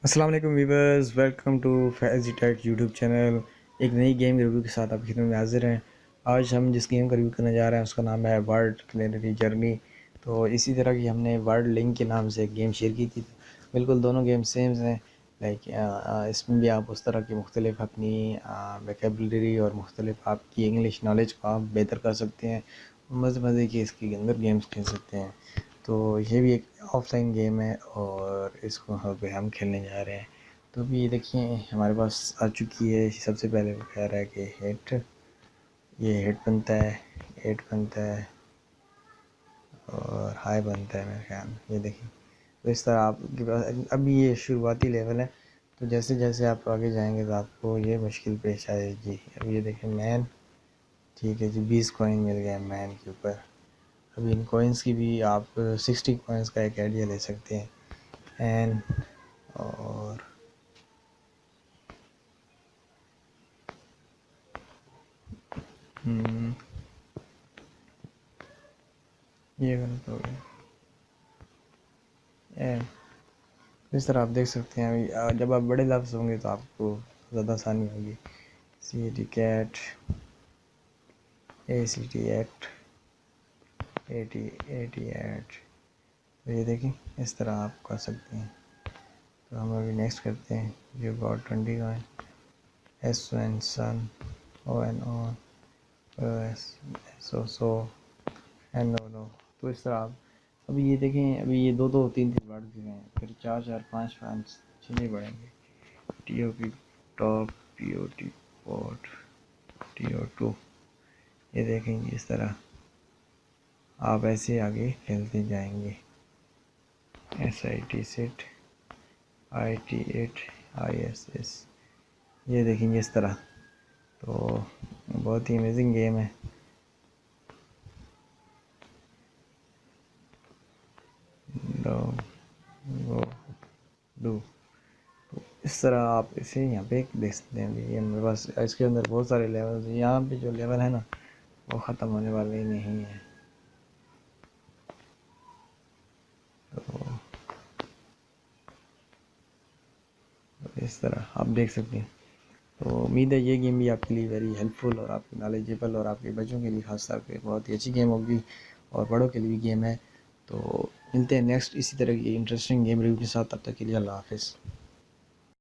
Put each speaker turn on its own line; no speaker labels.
अस्सलाम वालेकुम viewers, welcome to Faizi tech YouTube channel. एक नई गेम रिव्यू के साथ आपकी खिदमत में हाजिर हैं। आज हम जिस गेम का रिव्यू करने जा रहे हैं उसका नाम है वर्ल्ड क्लिनरी जर्नी। तो इसी तरह की हमने वर्ल्ड लिंक के नाम से एक गेम शेयर की थी। बिल्कुल दोनों गेम सेम हैं। लाइक इसमें भी आप उस तरह की मुख्तलिफ अपनी वोकैबुलरी और मुख्तलिफ आपकी इंग्लिश नॉलेज को आप बेहतर कर सकते हैं। मज़े मज़े की इसके अंदर गेम्स खेल सकते हैं। तो ये भी एक ऑफलाइन गेम है और इसको हम खेलने जा रहे हैं। तो अभी ये देखिए हमारे पास आ चुकी है। सबसे पहले वो कह रहा है कि हेड, ये हेड बनता है, हेड बनता है और हाई बनता है मेरे ख्याल में। ये देखिए, तो इस तरह आपके पास अभी ये शुरुआती लेवल है। तो जैसे जैसे आप आगे जाएंगे तो आपको ये मुश्किल पेश आएगी। अब ये देखें मैन, ठीक है जी, 20 कॉइन मिल गया मैन के ऊपर। अभी इन कॉइन्स की भी आप 60 कॉइन्स का एक आइडिया ले सकते हैं। एंड और ये गलत हो गया। एंड इस तरह आप देख सकते हैं। अभी जब आप बड़े लफ्ज़ होंगे तो आपको ज़्यादा आसानी होगी। C T cat, A C T act, A T at. तो ये देखें, इस तरह आप कर सकते हैं। तो हम अभी नेक्स्ट करते हैं। You got 20 coin, S N sun, O N on, S so N no no. तो इस तरह आप अभी ये देखें, अभी ये दो दो तीन तीन बढ़ गए हैं, फिर चार चार पाँच पाँच छः बढ़ेंगे। T O P top, P O T pot, T O to. ये देखेंगे इस तरह आप ऐसे आगे खेलते जाएंगे। S I T set, I T at, I S S. ये देखेंगे इस तरह। तो बहुत ही अमेजिंग गेम है। Do go do. इस तरह आप इसे यहाँ पे देख सकते हैं। ये मेरे पास इसके अंदर बहुत सारे लेवल हैं। यहाँ पे जो लेवल है ना वो ख़त्म होने वाले ही नहीं है। तो इस तरह आप देख सकते हैं। तो उम्मीद है ये गेम भी आपके लिए वेरी हेल्पफुल और आपकी नॉलेजेबल और आपके बच्चों के लिए ख़ास तौर पे बहुत ही अच्छी गेम होगी और बड़ों के लिए भी गेम है। तो मिलते हैं नेक्स्ट इसी तरह की इंटरेस्टिंग गेम रिव्यू के साथ। तब तक के लिए अल्लाह हाफ़िज़।